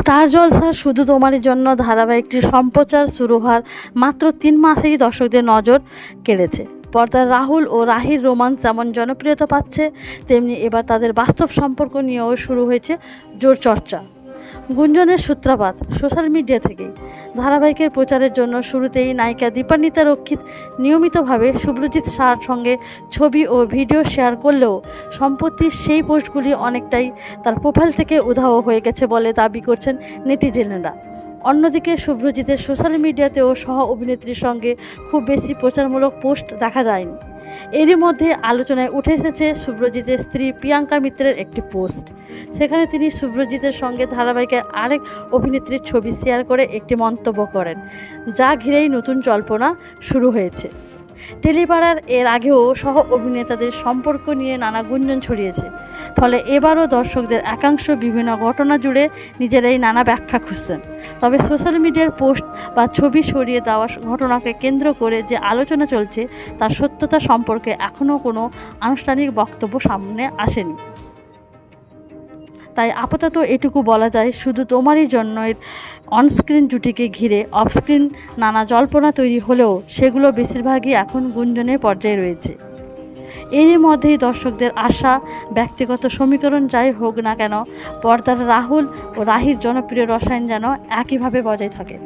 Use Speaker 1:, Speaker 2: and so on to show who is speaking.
Speaker 1: Star জলসার শুধু তোমারই জন্য ধারাবাহিকটি সম্প্রচার শুরু হওয়ার মাত্র 3 মাসেই দর্শকদের নজর কেড়েছে। পর্দার রাহুল ও রাহির রোমান্স যেমন জনপ্রিয়তা পাচ্ছে, তেমনি এবার তাদের বাস্তব সম্পর্ক নিয়েও শুরু হয়েছে জোর চর্চা। গুঞ্জনের সূত্রপাত সোশ্যাল মিডিয়া থেকেই। ধারাবাহিকের প্রচারের জন্য শুরুতেই নায়িকা দীপান্বিতা রক্ষিত নিয়মিতভাবে শুভ্রজিৎ শাহর সঙ্গে ছবি ও ভিডিও শেয়ার করলেও সম্প্রতি সেই পোস্টগুলি অনেকটাই তার প্রোফাইল থেকে উধাও হয়ে গেছে বলে দাবি করছেন নেটিজেনরা। অন্যদিকে শুভ্রজিতের সোশ্যাল মিডিয়াতেও সহ অভিনেত্রীর সঙ্গে খুব বেশি প্রচারমূলক পোস্ট দেখা যায়নি। এরই মধ্যে আলোচনায় উঠে এসেছে শুভ্রজিতের স্ত্রী প্রিয়াঙ্কা মিত্রের একটি পোস্ট। সেখানে তিনি শুভ্রজিতের সঙ্গে ধারাবাহিকের আরেক অভিনেত্রীর ছবি শেয়ার করে একটি মন্তব্য করেন, যা ঘিরেই নতুন জল্পনা শুরু হয়েছে। টেলিপাড়ার এর আগেও সহ অভিনেতাদের সম্পর্ক নিয়ে নানা গুঞ্জন ছড়িয়েছে, ফলে এবারও দর্শকদের একাংশ বিভিন্ন ঘটনা জুড়ে নিজেরাই নানা ব্যাখ্যা খুঁজছেন। তবে সোশ্যাল মিডিয়ার পোস্ট বা ছবি সরিয়ে দেওয়া ঘটনাকে কেন্দ্র করে যে আলোচনা চলছে তার সত্যতা সম্পর্কে এখনও কোনো আনুষ্ঠানিক বক্তব্য সামনে আসেনি। তাই আপাতত এটুকু বলা যায়, শুধু তোমারই জন্যের অনস্ক্রিন জুটিকে ঘিরে অফস্ক্রিন নানা জল্পনা তৈরি হলেও সেগুলো বেশিরভাগই এখন গুঞ্জনের পর্যায়ে রয়েছে। এরই মধ্যেই দর্শকদের আশা, ব্যক্তিগত সমীকরণ যাই হোক না কেন, পর্দার রাহুল ও রাহির জনপ্রিয় রসায়ন যেন একইভাবে বজায় থাকে।